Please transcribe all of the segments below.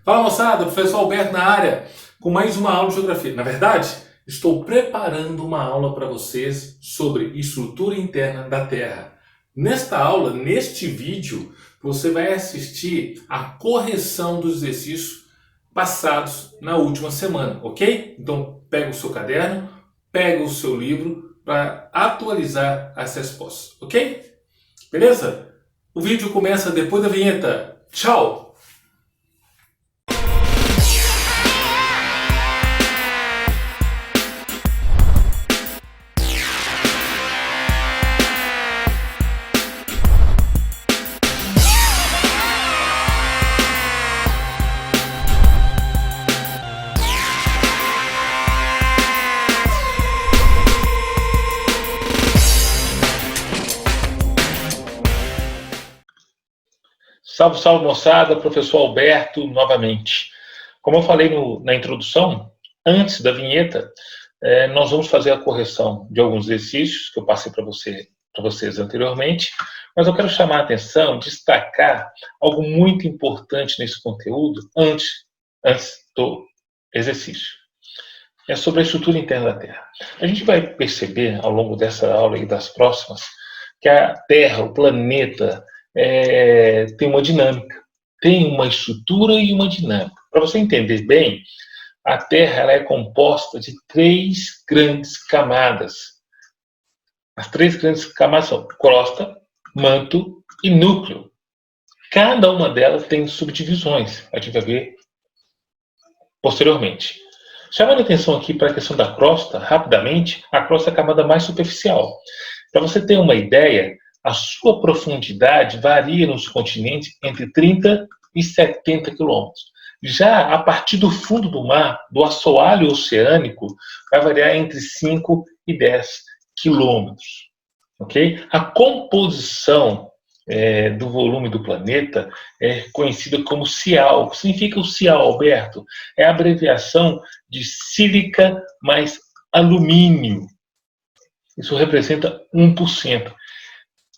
Fala moçada, professor Alberto na área, com mais uma aula de geografia. Na verdade, estou preparando uma aula para vocês sobre estrutura interna da Terra. Nesta aula, neste vídeo, você vai assistir a correção dos exercícios passados na última semana, ok? Então, pega o seu caderno, pega o seu livro para atualizar as respostas, ok? Beleza? O vídeo começa depois da vinheta. Tchau! Salve, salve moçada, professor Alberto novamente. Como eu falei na introdução, antes da vinheta, nós vamos fazer a correção de alguns exercícios que eu passei para vocês anteriormente, mas eu quero chamar a atenção, destacar algo muito importante nesse conteúdo antes do exercício. É sobre a estrutura interna da Terra. A gente vai perceber ao longo dessa aula e das próximas que a Terra, o planeta, tem uma dinâmica, tem uma estrutura e uma dinâmica. Para você entender bem, a Terra ela é composta de três grandes camadas. As três grandes camadas são crosta, manto e núcleo. Cada uma delas tem subdivisões. A gente vai ver posteriormente. Chamando a atenção aqui para a questão da crosta, rapidamente, a crosta é a camada mais superficial. Para você ter uma ideia, a sua profundidade varia nos continentes entre 30 e 70 quilômetros. Já a partir do fundo do mar, do assoalho oceânico, vai variar entre 5 e 10 quilômetros. Okay? A composição do volume do planeta é conhecida como Cial. O que significa o Cial, Alberto? É a abreviação de sílica mais alumínio. Isso representa 1%.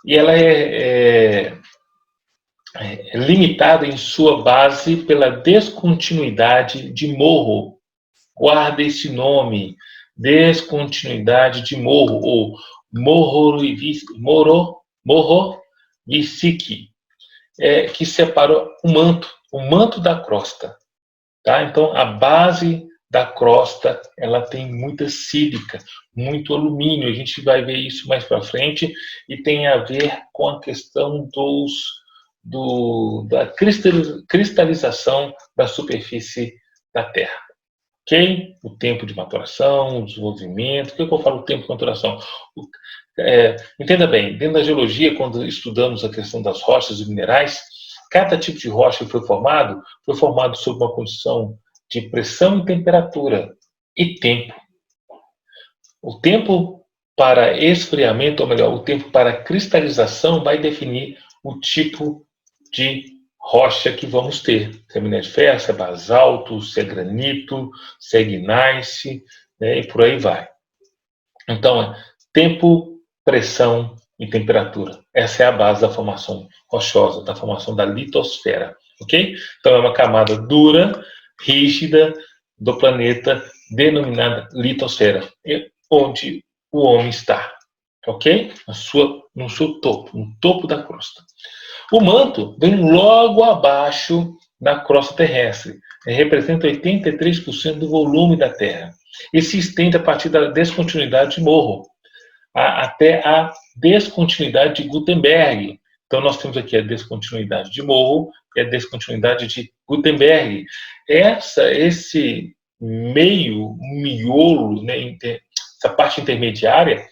E ela é limitada em sua base pela descontinuidade de morro. Guarda esse nome, descontinuidade de morro, ou Morovičić, que separa o manto da crosta. Tá? Então, a base da crosta ela tem muita sílica, muito alumínio. A gente vai ver isso mais para frente e tem a ver com a questão da cristalização da superfície da Terra. Ok? O tempo de maturação, o desenvolvimento. Por que eu falo tempo de maturação? Entenda bem, dentro da geologia, quando estudamos a questão das rochas e minerais, cada tipo de rocha que foi formado sob uma condição de pressão e temperatura e tempo. O tempo para esfriamento, ou melhor, o tempo para cristalização vai definir o tipo de rocha que vamos ter. Se é minério de ferro, se é basalto, se é granito, se é gneiss, né, e por aí vai. Então, tempo, pressão e temperatura. Essa é a base da formação rochosa, da formação da litosfera. Ok? Então, é uma camada dura, rígida do planeta, denominada litosfera, onde o homem está. Ok? No seu topo, no topo da crosta. O manto vem logo abaixo da crosta terrestre. Representa 83% do volume da Terra. E se estende a partir da descontinuidade de morro até a descontinuidade de Gutenberg. Então, nós temos aqui a descontinuidade de morro e a descontinuidade de Gutenberg. Esse miolo, né, essa parte intermediária,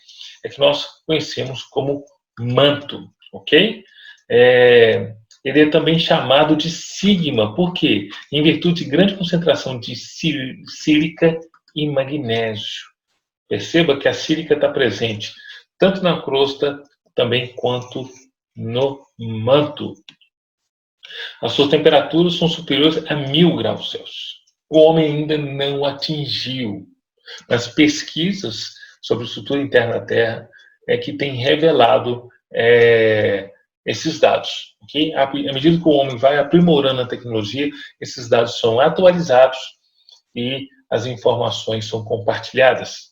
é que nós conhecemos como manto, ok? Ele é também chamado de sigma, por quê? Em virtude de grande concentração de sílica e magnésio. Perceba que a sílica está presente tanto na crosta também quanto no manto. As suas temperaturas são superiores a 1000 graus Celsius. O homem ainda não atingiu, mas pesquisas sobre a estrutura interna da Terra que têm revelado esses dados. Okay? À medida que o homem vai aprimorando a tecnologia, esses dados são atualizados e as informações são compartilhadas.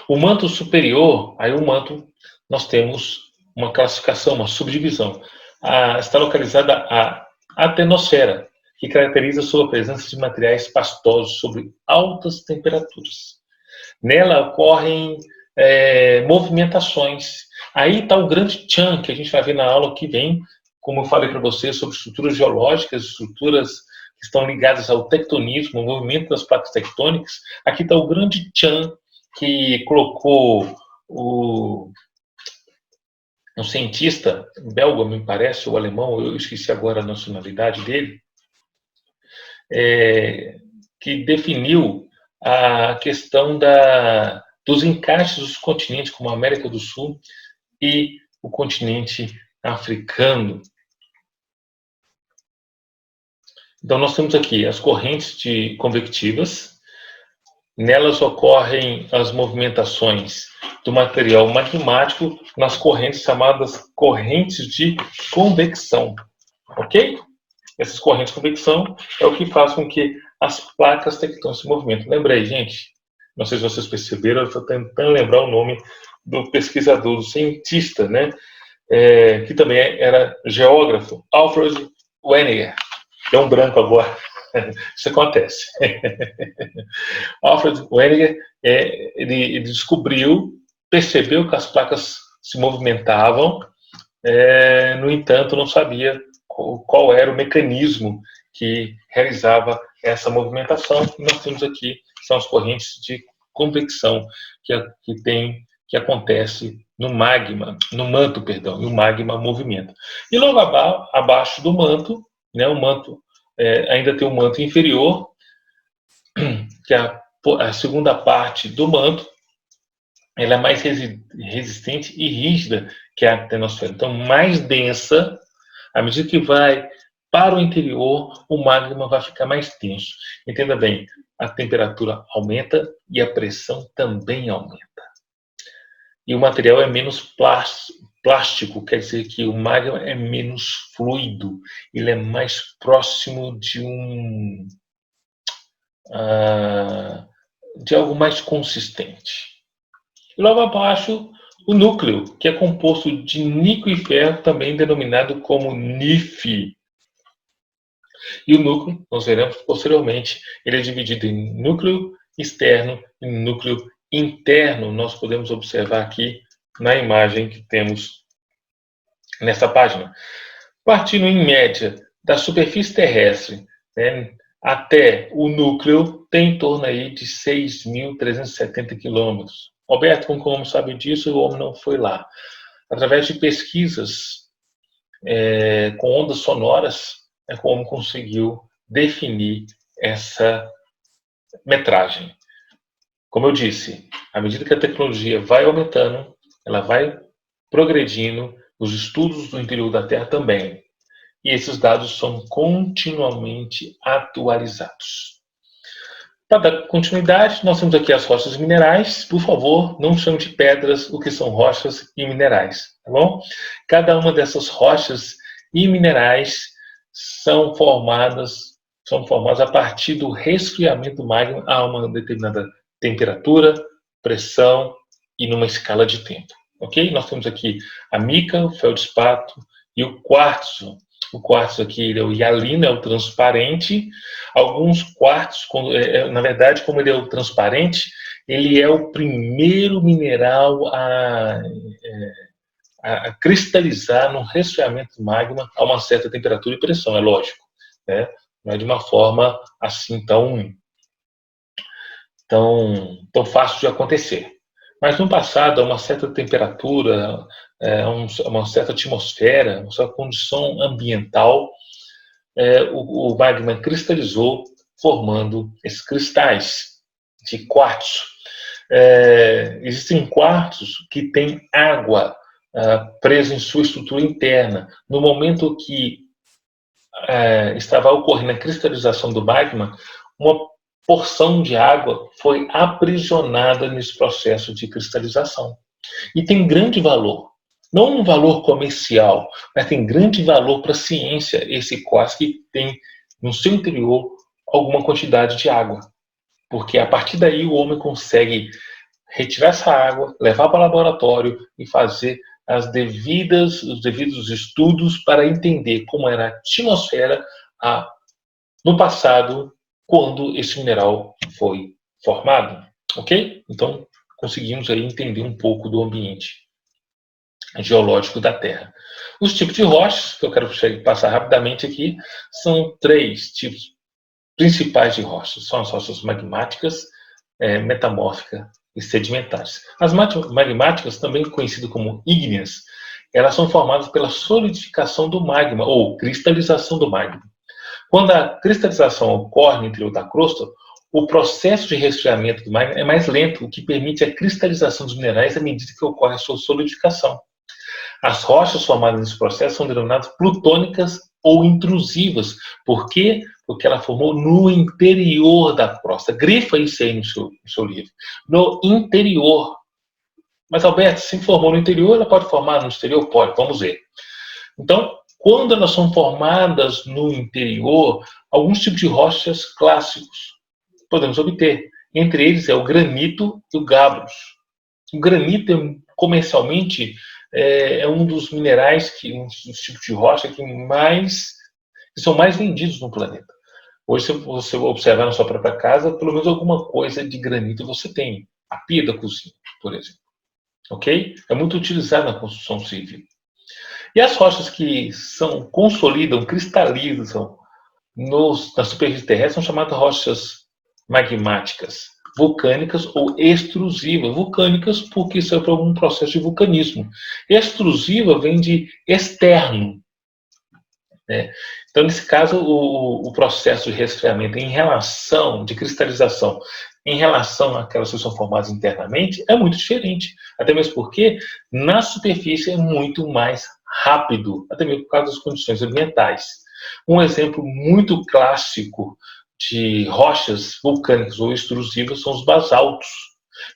O manto superior, aí o manto, nós temos uma classificação, uma subdivisão. Está localizada a atenosfera, que caracteriza sua presença de materiais pastosos sobre altas temperaturas. Nela ocorrem movimentações. Aí está o grande tchan, que a gente vai ver na aula que vem, como eu falei para vocês, sobre estruturas geológicas, estruturas que estão ligadas ao tectonismo, ao movimento das placas tectônicas. Aqui está o grande tchan, que colocou um cientista belga, me parece, ou alemão, eu esqueci agora a nacionalidade dele, que definiu a questão dos encaixes dos continentes, como a América do Sul e o continente africano. Então, nós temos aqui as correntes convectivas. Nelas ocorrem as movimentações do material magmático nas correntes chamadas correntes de convecção. Ok? Essas correntes de convecção é o que faz com que as placas tectônicas se movimentem. Lembrei, gente, não sei se vocês perceberam, eu estou tentando lembrar o nome do pesquisador, do cientista, né? Que também era geógrafo, Alfred Wegener. Deu um branco agora. Isso acontece. Alfred Wegener, ele descobriu, percebeu que as placas se movimentavam, no entanto, não sabia qual era o mecanismo que realizava essa movimentação. E nós temos aqui, são as correntes de convecção que acontece no magma, no manto, perdão, e o magma movimenta. E logo abaixo do manto, né, o manto ainda tem um manto inferior, que é a segunda parte do manto, ela é mais resistente e rígida que a atenosfera. Então, mais densa, à medida que vai para o interior, o magma vai ficar mais denso. Entenda bem, a temperatura aumenta e a pressão também aumenta. E o material é menos plástico, quer dizer que o magma é menos fluido, ele é mais próximo de algo mais consistente. E logo abaixo, o núcleo, que é composto de níquel e ferro, também denominado como NiF. E o núcleo, nós veremos posteriormente, ele é dividido em núcleo externo e núcleo interno. Nós podemos observar aqui na imagem que temos nessa página. Partindo em média da superfície terrestre, né, até o núcleo, tem em torno aí de 6.370 quilômetros. Roberto, como o homem sabe disso, o homem não foi lá. Através de pesquisas com ondas sonoras, o homem conseguiu definir essa metragem. Como eu disse, à medida que a tecnologia vai aumentando, ela vai progredindo, os estudos do interior da Terra também. E esses dados são continuamente atualizados. Para dar continuidade, nós temos aqui as rochas minerais. Por favor, não chame de pedras o que são rochas e minerais, tá bom? Cada uma dessas rochas e minerais são formadas a partir do resfriamento do magma a uma determinada temperatura, pressão e numa escala de tempo. Ok? Nós temos aqui a mica, o feldspato e o quartzo. O quartzo aqui ele é o hialino, é o transparente. Alguns quartzos, na verdade, como ele é o transparente, ele é o primeiro mineral a cristalizar no resfriamento do magma a uma certa temperatura e pressão, é lógico, né? Não é de uma forma assim tão fácil de acontecer. Mas no passado, a uma certa temperatura, uma certa atmosfera, uma certa condição ambiental, o magma cristalizou, formando esses cristais de quartzo. Existem quartzos que têm água presa em sua estrutura interna. No momento que estava ocorrendo a cristalização do magma, uma porção de água foi aprisionada nesse processo de cristalização. E tem grande valor. não um valor comercial, mas tem grande valor para a ciência esse quartzo que tem no seu interior alguma quantidade de água. Porque a partir daí o homem consegue retirar essa água, levar para o laboratório e fazer os devidos estudos para entender como era a atmosfera no passado, quando esse mineral foi formado. Ok? Então, conseguimos aí entender um pouco do ambiente geológico da Terra. Os tipos de rochas, que eu quero passar rapidamente aqui, são 3 tipos principais de rochas. São as rochas magmáticas, metamórficas e sedimentares. As magmáticas, também conhecidas como ígneas, elas são formadas pela solidificação do magma, ou cristalização do magma. Quando a cristalização ocorre no interior da crosta, o processo de resfriamento do magma é mais lento, o que permite a cristalização dos minerais à medida que ocorre a sua solidificação. As rochas formadas nesse processo são denominadas plutônicas ou intrusivas. Por quê? Porque ela formou no interior da crosta. Grifa isso aí no seu livro. No interior. Mas, Alberto, se formou no interior, ela pode formar no exterior? Pode, vamos ver. Então, quando elas são formadas no interior, alguns tipos de rochas clássicos podemos obter. Entre eles é o granito e o gabbros. O granito, comercialmente, é um dos minerais, um dos tipos de rocha que são mais vendidos no planeta. Hoje, se você observar na sua própria casa, pelo menos alguma coisa de granito você tem. A pia da cozinha, por exemplo. Ok? É muito utilizado na construção civil. E as rochas que consolidam, cristalizam na superfície terrestre são chamadas rochas magmáticas, vulcânicas ou extrusivas. Vulcânicas porque isso é por algum processo de vulcanismo. Extrusiva vem de externo. Né? Então, nesse caso, o processo de resfriamento de cristalização, em relação àquelas que são formadas internamente, é muito diferente. Até mesmo porque na superfície é muito mais rápido, até mesmo por causa das condições ambientais. Um exemplo muito clássico de rochas vulcânicas ou extrusivas são os basaltos.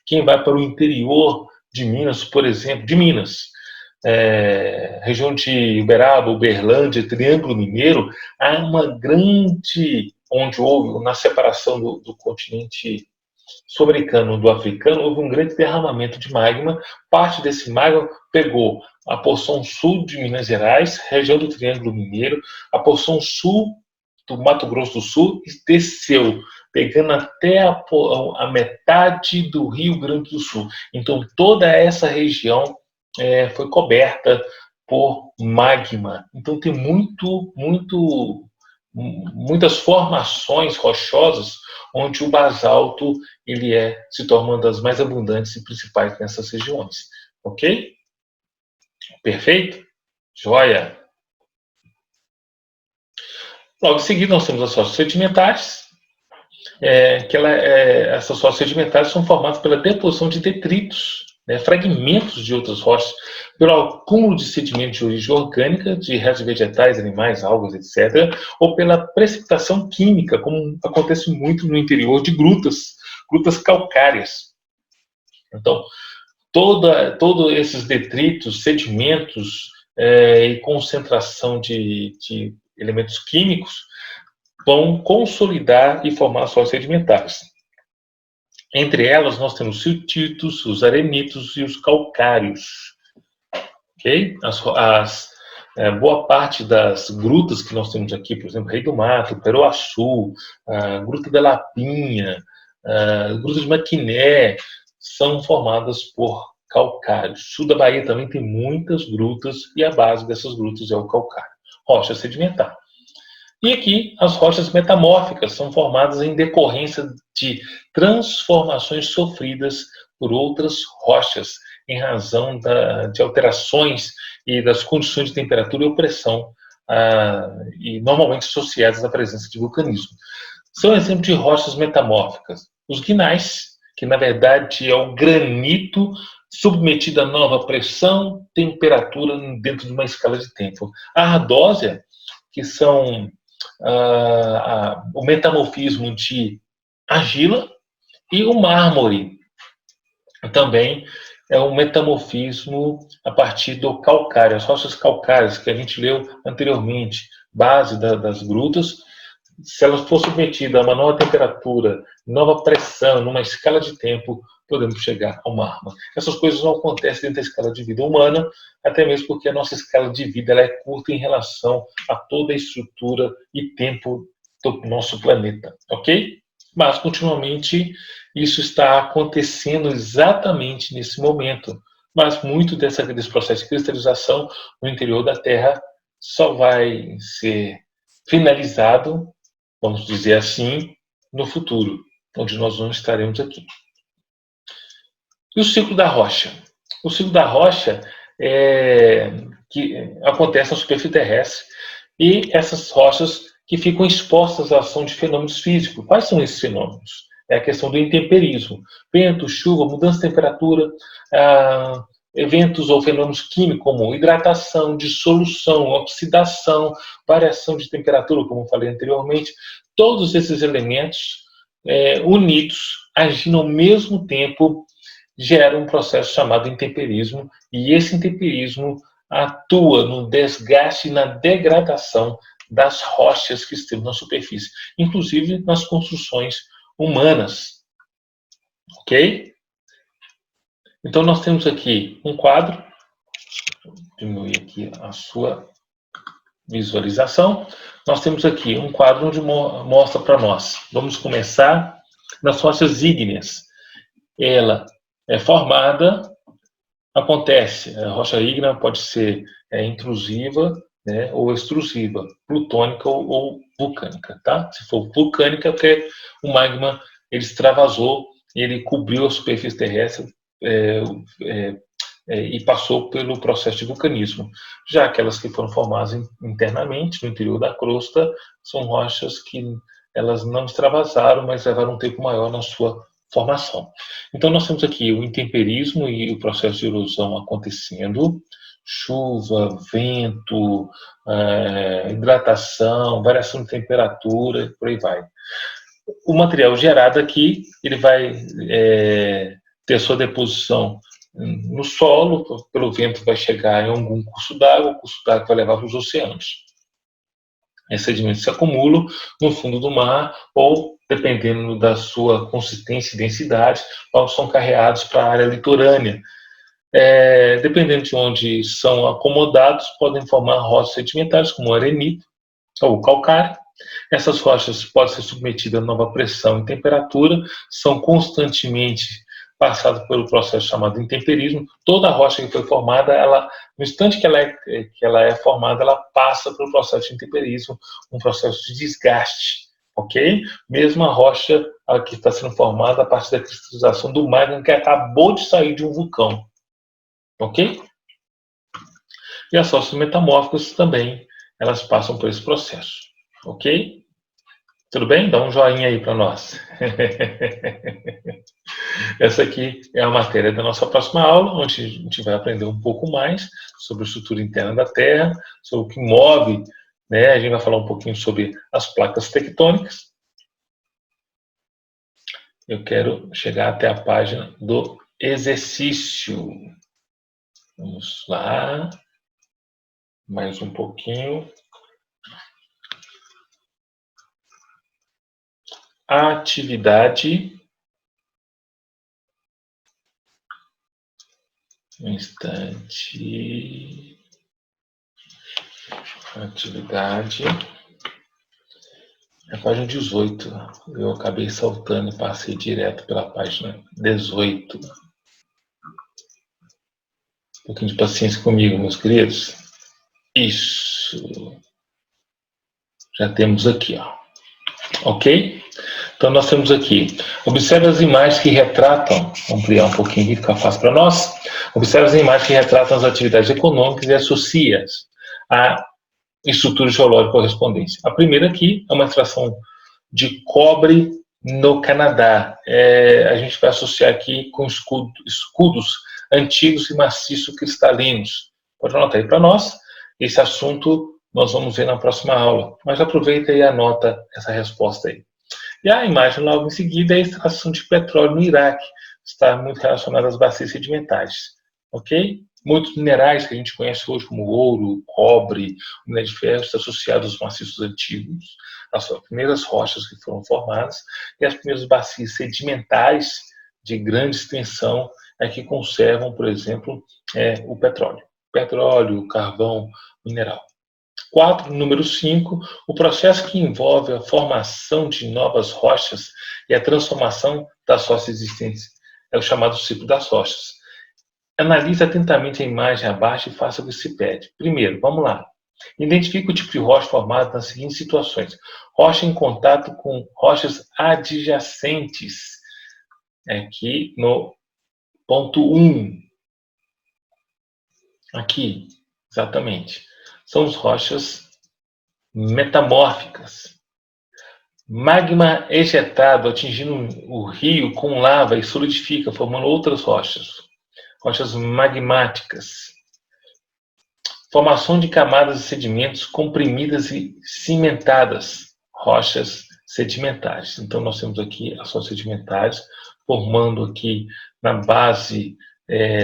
Quem vai para o interior de Minas, por exemplo, região de Uberaba, Uberlândia, Triângulo Mineiro, há uma grande, onde houve, na separação do continente sul-americano do africano, houve um grande derramamento de magma. Parte desse magma pegou a porção sul de Minas Gerais, região do Triângulo Mineiro, a porção sul do Mato Grosso do Sul e desceu, pegando até a metade do Rio Grande do Sul. Então, toda essa região foi coberta por magma. Então, tem muitas formações rochosas onde o basalto se torna uma das mais abundantes e principais nessas regiões. Ok? Perfeito? Joia! Logo em seguida, nós temos as rochas sedimentares, essas rochas sedimentares são formadas pela deposição de detritos, fragmentos de outras rochas, pelo acúmulo de sedimentos de origem orgânica, de restos vegetais, animais, algas, etc., ou pela precipitação química, como acontece muito no interior de grutas calcárias. Então, todos esses detritos, sedimentos e concentração de elementos químicos vão consolidar e formar as rochas sedimentares. Entre elas, nós temos os siltitos, os arenitos e os calcários. Okay? Boa parte das grutas que nós temos aqui, por exemplo, Rei do Mato, Peroaçu, Gruta da Lapinha, Gruta de Maquiné, são formadas por calcários. Sul da Bahia também tem muitas grutas e a base dessas grutas é o calcário. Rocha sedimentar. E aqui as rochas metamórficas são formadas em decorrência de transformações sofridas por outras rochas em razão de alterações e das condições de temperatura e pressão e normalmente associadas à presença de vulcanismo. São exemplos de rochas metamórficas. Os guinais, que na verdade é o granito submetido a nova pressão, temperatura dentro de uma escala de tempo. A ardósia, que são o metamorfismo de argila, e o mármore, também, é um metamorfismo a partir do calcário, as rochas calcárias que a gente leu anteriormente, base das grutas. Se elas for submetidas a uma nova temperatura, nova pressão, numa escala de tempo, podemos chegar ao mármore. Essas coisas não acontecem dentro da escala de vida humana, até mesmo porque a nossa escala de vida ela é curta em relação a toda a estrutura e tempo do nosso planeta, ok? Mas, continuamente, isso está acontecendo exatamente nesse momento. Mas muito desse processo de cristalização no interior da Terra só vai ser finalizado, vamos dizer assim, no futuro, onde nós não estaremos aqui. E o ciclo da rocha? O ciclo da rocha é que acontece na superfície terrestre e essas rochas que ficam expostas à ação de fenômenos físicos. Quais são esses fenômenos? É a questão do intemperismo. Vento, chuva, mudança de temperatura, eventos ou fenômenos químicos como hidratação, dissolução, oxidação, variação de temperatura, como falei anteriormente. Todos esses elementos unidos, agindo ao mesmo tempo, geram um processo chamado intemperismo, e esse intemperismo atua no desgaste e na degradação das rochas que estão na superfície, inclusive nas construções humanas. Ok? Então, nós temos aqui um quadro. Vou diminuir aqui a sua visualização. Nós temos aqui um quadro onde mostra para nós. Vamos começar nas rochas ígneas. Ela é formada, acontece, a rocha ígnea pode ser intrusiva, né, ou extrusiva, plutônica ou vulcânica, tá? Se for vulcânica, porque o magma ele extravasou, ele cobriu a superfície terrestre e passou pelo processo de vulcanismo. Já aquelas que foram formadas internamente, no interior da crosta, são rochas que elas não extravasaram, mas levaram um tempo maior na sua formação. Então, nós temos aqui o intemperismo e o processo de erosão acontecendo, chuva, vento, hidratação, variação de temperatura, por aí vai. O material gerado aqui, ele vai ter sua deposição no solo, pelo vento vai chegar em algum curso d'água, o curso d'água vai levar para os oceanos. Esses sedimentos se acumulam no fundo do mar ou, dependendo da sua consistência e densidade, são carreados para a área litorânea. Dependendo de onde são acomodados, podem formar rochas sedimentares, como o arenito ou o calcário. Essas rochas podem ser submetidas a nova pressão e temperatura, são constantemente passadas pelo processo chamado intemperismo. Toda rocha que foi formada, no instante que ela é formada, ela passa pelo processo de intemperismo, um processo de desgaste, ok? Mesmo a rocha que está sendo formada a partir da cristalização do magma que acabou de sair de um vulcão, ok? E as rochas metamórficas também, elas passam por esse processo, ok? Tudo bem? Dá um joinha aí para nós. Essa aqui é a matéria da nossa próxima aula, onde a gente vai aprender um pouco mais sobre a estrutura interna da Terra, sobre o que move, né? A gente vai falar um pouquinho sobre as placas tectônicas. Eu quero chegar até a página do exercício. Vamos lá. Mais um pouquinho. Atividade. Um instante. Atividade. É a página 18. Eu acabei saltando e passei direto pela página 18. Um pouquinho de paciência comigo, meus queridos. Isso. Já temos aqui, ó. Ok? Então, nós temos aqui. Observe as imagens que retratam. Vamos ampliar um pouquinho aqui, fica fácil para nós. Observe as imagens que retratam as atividades econômicas e associa-as à estrutura geológica correspondente. A primeira aqui é uma extração de cobre no Canadá. A gente vai associar aqui com escudos antigos e maciços cristalinos. Pode anotar aí para nós. Esse assunto nós vamos ver na próxima aula. Mas aproveita e anota essa resposta aí. E a imagem logo em seguida é a extração de petróleo no Iraque. está muito relacionado às bacias sedimentares, ok? Muitos minerais que a gente conhece hoje, como ouro, cobre, minério de ferro, estão associados aos maciços antigos, às primeiras rochas que foram formadas, e as primeiras bacias sedimentares de grande extensão que conservam, por exemplo, o petróleo. Petróleo, carvão, mineral. 4, número 5, o processo que envolve a formação de novas rochas e a transformação das rochas existentes é o chamado ciclo das rochas. Analise atentamente a imagem abaixo e faça o que se pede. Primeiro, vamos lá. Identifique o tipo de rocha formada nas seguintes situações. Rocha em contato com rochas adjacentes. Aqui no ponto 1. Aqui, exatamente. São as rochas metamórficas. Magma ejetado atingindo o rio com lava e solidifica, formando outras rochas. Rochas magmáticas. Formação de camadas de sedimentos comprimidas e cimentadas. Rochas sedimentares. Então, nós temos aqui as rochas sedimentares, formando aqui na base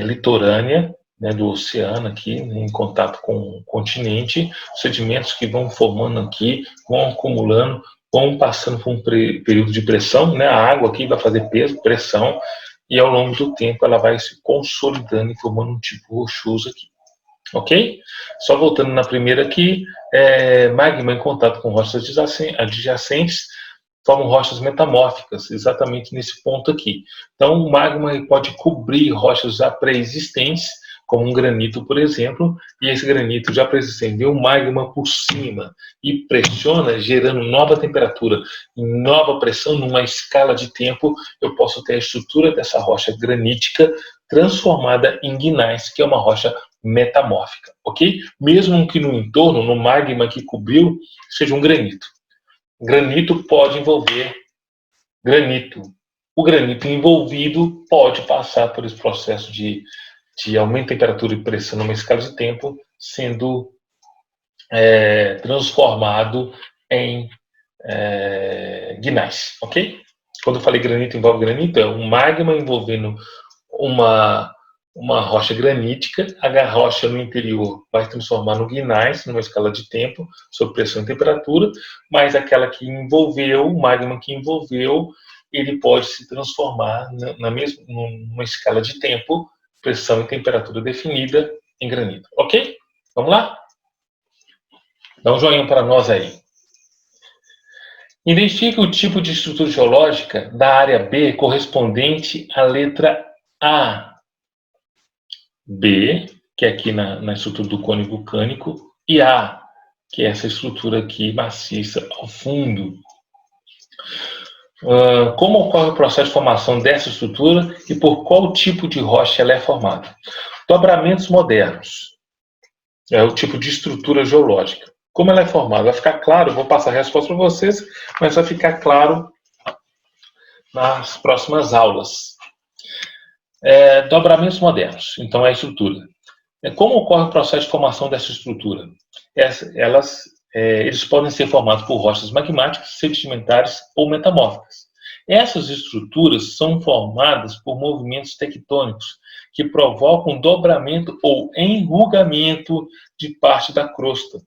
litorânea, do oceano aqui, em contato com o continente, sedimentos que vão formando aqui, vão acumulando, vão passando por um período de pressão, a água aqui vai fazer peso, pressão, e ao longo do tempo ela vai se consolidando e formando um tipo rochoso aqui, ok? Só voltando na primeira aqui, magma em contato com rochas adjacentes, formam rochas metamórficas, exatamente nesse ponto aqui. Então, o magma pode cobrir rochas já pré-existentes, como um granito, por exemplo, e esse granito já pré-existente vê o magma por cima e pressiona, gerando nova temperatura e nova pressão numa escala de tempo, eu posso ter a estrutura dessa rocha granítica transformada em gneiss, que é uma rocha metamórfica, ok? Mesmo que no entorno, no magma que cobriu, seja um granito. Granito pode envolver granito. O granito envolvido pode passar por esse processo de aumento de temperatura e pressão numa escala de tempo, sendo transformado em gneiss, ok? Quando eu falei granito envolve granito, é um magma envolvendo uma rocha granítica, a rocha no interior vai transformar no gneiss, numa escala de tempo, sob pressão e temperatura, mas aquela que envolveu, o magma que envolveu, ele pode se transformar numa escala de tempo, pressão e temperatura definida em granito. Ok? Vamos lá? Dá um joinha para nós aí. Identifique o tipo de estrutura geológica da área B correspondente à letra A. B, que é aqui na estrutura do cone vulcânico, e A, que é essa estrutura aqui maciça ao fundo. Como ocorre o processo de formação dessa estrutura e por qual tipo de rocha ela é formada? Dobramentos modernos. É o tipo de estrutura geológica. Como ela é formada? Vai ficar claro, vou passar a resposta para vocês, mas vai ficar claro nas próximas aulas. Dobramentos modernos. Então, é a estrutura. Como ocorre o processo de formação dessa estrutura? Eles podem ser formados por rochas magmáticas, sedimentares ou metamórficas. Essas estruturas são formadas por movimentos tectônicos que provocam dobramento ou enrugamento de parte da crosta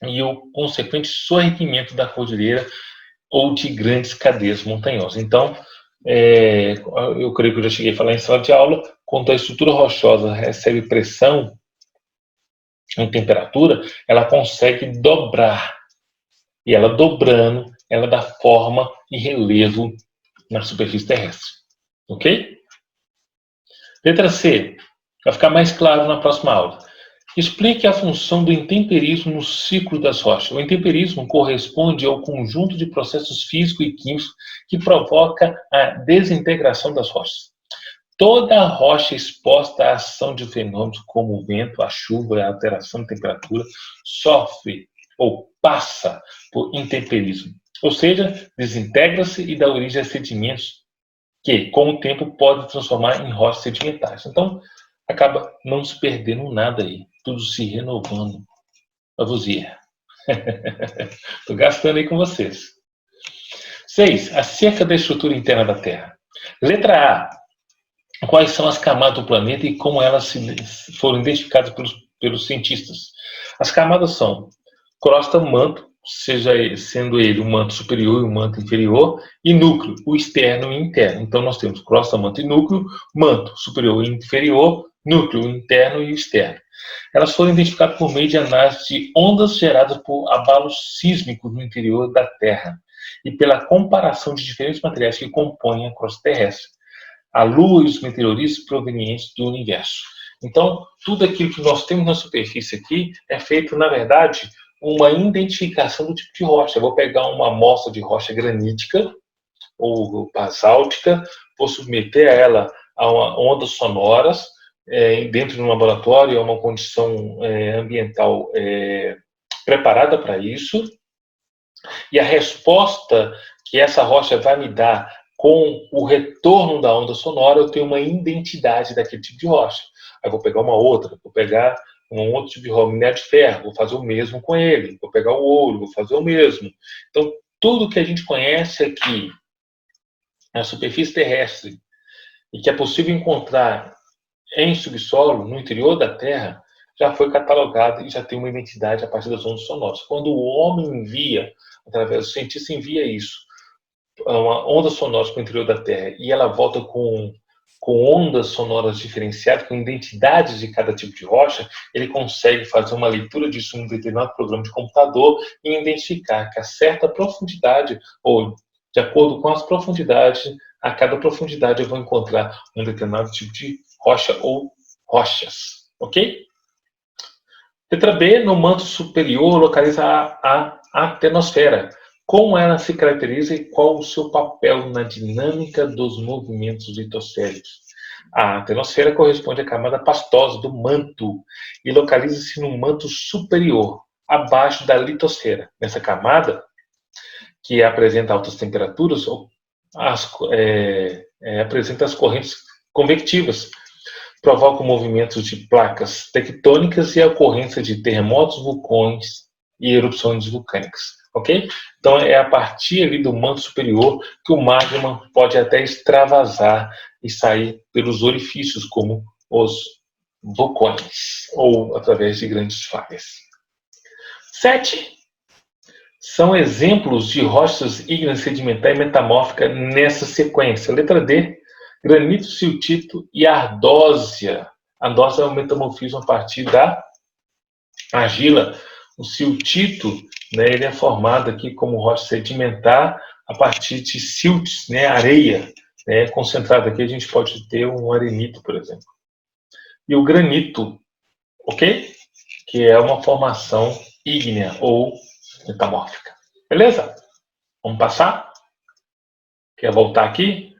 e o consequente sorrimento da cordilheira ou de grandes cadeias montanhosas. Então, eu creio que eu já cheguei a falar em sala de aula, quando a estrutura rochosa recebe pressão em temperatura, ela consegue dobrar. E ela dobrando, ela dá forma e relevo na superfície terrestre. Ok? Letra C. Vai ficar mais claro na próxima aula. Explique a função do intemperismo no ciclo das rochas. O intemperismo corresponde ao conjunto de processos físicos e químicos que provoca a desintegração das rochas. Toda rocha exposta à ação de fenômenos como o vento, a chuva e a alteração de temperatura sofre ou passa por intemperismo, ou seja, desintegra-se e dá origem a sedimentos que, com o tempo, podem transformar em rochas sedimentares. Então, acaba não se perdendo nada aí, tudo se renovando. Lavoisier. Estou gastando aí com vocês. 6. Acerca da estrutura interna da Terra. Letra A. Quais são as camadas do planeta e como elas foram identificadas pelos cientistas? As camadas são crosta, manto, sendo ele o manto superior e o manto inferior, e núcleo, o externo e o interno. Então nós temos crosta, manto e núcleo, manto superior e inferior, núcleo interno e externo. Elas foram identificadas por meio de análise de ondas geradas por abalos sísmicos no interior da Terra e pela comparação de diferentes materiais que compõem a crosta terrestre, a Lua e os meteoritos provenientes do universo. Então, tudo aquilo que nós temos na superfície aqui é feito, na verdade, uma identificação do tipo de rocha. Eu vou pegar uma amostra de rocha granítica ou basáltica, vou submeter a ela a ondas sonoras, dentro de um laboratório, é uma condição ambiental preparada para isso, e a resposta que essa rocha vai me dar com o retorno da onda sonora, eu tenho uma identidade daquele tipo de rocha. Aí vou pegar uma outra, vou pegar um outro tipo de rocha, minério de ferro, vou fazer o mesmo com ele, vou pegar o ouro, vou fazer o mesmo. Então, tudo que a gente conhece aqui na superfície terrestre e que é possível encontrar em subsolo, no interior da Terra, já foi catalogado e já tem uma identidade a partir das ondas sonoras. Quando o homem envia, através do cientista envia isso, uma onda sonora para o interior da Terra, e ela volta com ondas sonoras diferenciadas, com identidades de cada tipo de rocha, ele consegue fazer uma leitura disso num determinado programa de computador e identificar que a certa profundidade, ou de acordo com as profundidades, a cada profundidade eu vou encontrar um determinado tipo de rocha ou rochas, ok? Letra B, no manto superior, localiza a atenosfera. Como ela se caracteriza e qual o seu papel na dinâmica dos movimentos litosféricos? A atenosfera corresponde à camada pastosa do manto e localiza-se no manto superior, abaixo da litosfera. Nessa camada, que apresenta altas temperaturas, apresenta as correntes convectivas, provocam movimentos de placas tectônicas e a ocorrência de terremotos, vulcões e erupções vulcânicas, ok? Então é a partir ali do manto superior que o magma pode até extravasar e sair pelos orifícios, como os vulcões, ou através de grandes falhas. 7. São exemplos de rochas ígneas sedimentar e metamórfica nessa sequência. Letra D, granito, siltito e ardósia. A ardósia é um metamorfismo a partir da argila. O siltito, né, ele é formado aqui como rocha sedimentar a partir de siltes, né, areia, né, concentrada. Aqui a gente pode ter um arenito, por exemplo. E o granito, ok? Que é uma formação ígnea ou metamórfica. Beleza? Vamos passar? Quer voltar aqui?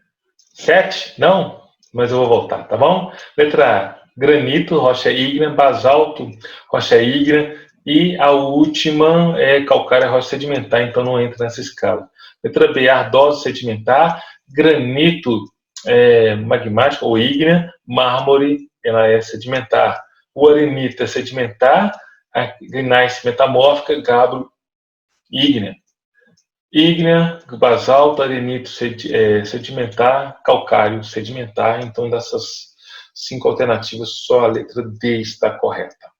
7? Não? Mas eu vou voltar, tá bom? Letra A, granito, rocha ígnea, basalto, rocha ígnea, e a última é calcária, rocha sedimentar, então não entra nessa escala. Letra B, ardósia sedimentar, granito magmático ou ígnea, mármore, ela é sedimentar. O arenito é sedimentar, a gneiss metamórfica, gabbro ígnea. Ígnea, basalto, arenito sedimentar, calcário sedimentar. Então, dessas 5 alternativas, só a letra D está correta.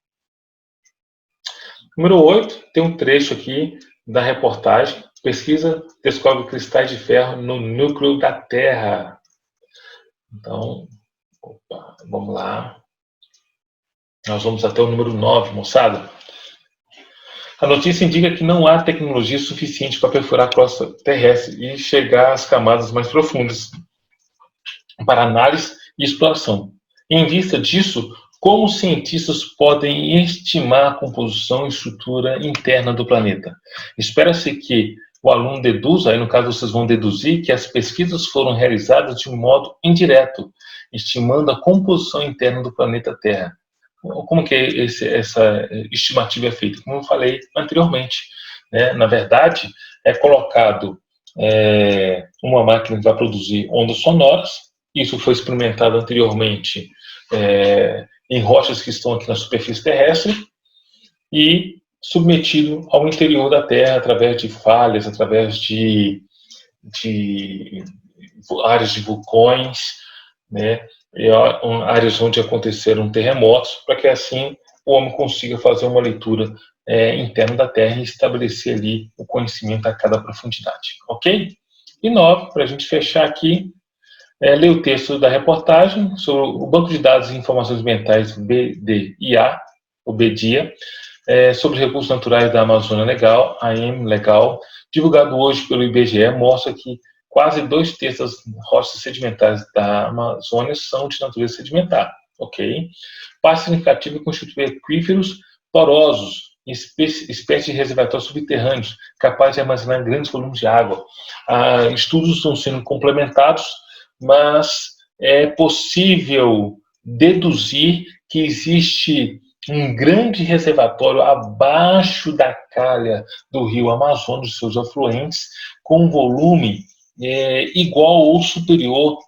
Número 8, tem um trecho aqui da reportagem. Pesquisa descobre cristais de ferro no núcleo da Terra. Então, vamos lá. Nós vamos até o número 9, moçada. A notícia indica que não há tecnologia suficiente para perfurar a crosta terrestre e chegar às camadas mais profundas para análise e exploração. Em vista disso, como os cientistas podem estimar a composição e estrutura interna do planeta? Espera-se que o aluno deduza, aí no caso vocês vão deduzir, que as pesquisas foram realizadas de um modo indireto, estimando a composição interna do planeta Terra. Como que essa estimativa é feita? Como eu falei anteriormente, né? Na verdade, é colocado uma máquina que vai produzir ondas sonoras. Isso foi experimentado anteriormente em rochas que estão aqui na superfície terrestre e submetido ao interior da Terra através de falhas, através de áreas de vulcões, né, e áreas onde aconteceram terremotos, para que assim o homem consiga fazer uma leitura interna da Terra e estabelecer ali o conhecimento a cada profundidade, ok? E 9, para a gente fechar aqui, ler o texto da reportagem sobre o Banco de Dados e Informações Ambientais BDIA, o BDIA, sobre os recursos naturais da Amazônia Legal, AM Legal, divulgado hoje pelo IBGE, mostra que quase 2/3 das rochas sedimentares da Amazônia são de natureza sedimentar, ok? Parte significativa constitui aquíferos porosos, espécies de reservatórios subterrâneos, capazes de armazenar grandes volumes de água. Estudos estão sendo complementados, mas é possível deduzir que existe um grande reservatório abaixo da calha do rio Amazonas, dos seus afluentes, com um volume igual ou superior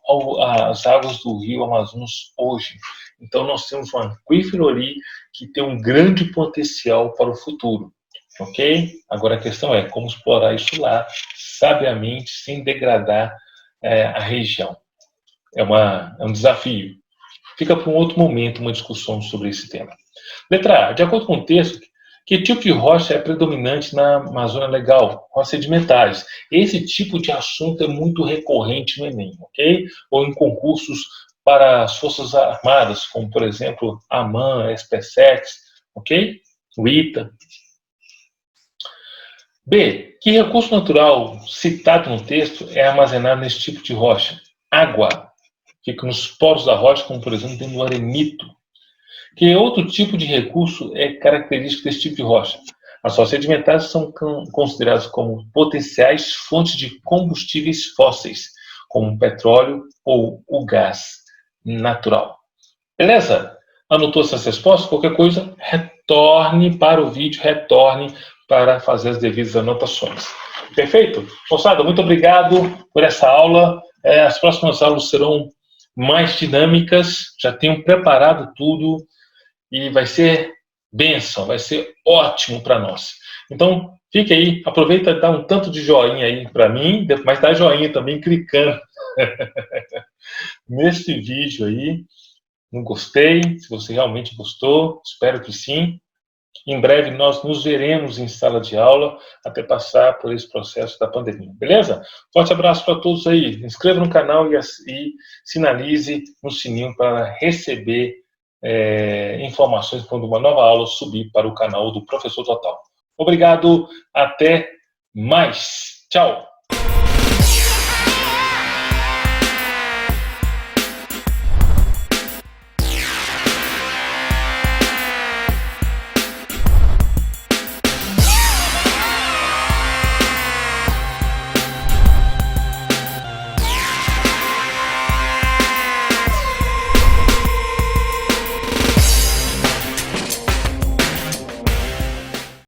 às águas do rio Amazonas hoje. Então, nós temos um aquífero ali que tem um grande potencial para o futuro, ok? Agora, a questão é como explorar isso lá, sabiamente, sem degradar a região. É um desafio. Fica para um outro momento uma discussão sobre esse tema. Letra A. De acordo com o texto, que tipo de rocha é predominante na Amazônia Legal? Rochas sedimentares. Esse tipo de assunto é muito recorrente no Enem, ok? Ou em concursos para as Forças Armadas, como, por exemplo, a AMAN, a SpaceX, ok? O ITA. B. Que recurso natural citado no texto é armazenado nesse tipo de rocha? Água. Fica nos poros da rocha, como, por exemplo, dentro do arenito. Que outro tipo de recurso é característico desse tipo de rocha? As rochas sedimentares são consideradas como potenciais fontes de combustíveis fósseis, como o petróleo ou o gás natural. Beleza? Anotou essas respostas? Qualquer coisa, retorne para o vídeo, retorne para fazer as devidas anotações. Perfeito? Moçada, muito obrigado por essa aula. As próximas aulas serão mais dinâmicas, já tenho preparado tudo e vai ser bênção, vai ser ótimo para nós. Então, fique aí, aproveita e dá um tanto de joinha aí para mim, mas dá joinha também clicando nesse vídeo aí, no gostei, se você realmente gostou, espero que sim. Em breve nós nos veremos em sala de aula até passar por esse processo da pandemia, beleza? Forte abraço para todos aí. Se inscreva no canal e sinalize no sininho para receber informações quando uma nova aula subir para o canal do Professor Total. Obrigado, até mais. Tchau.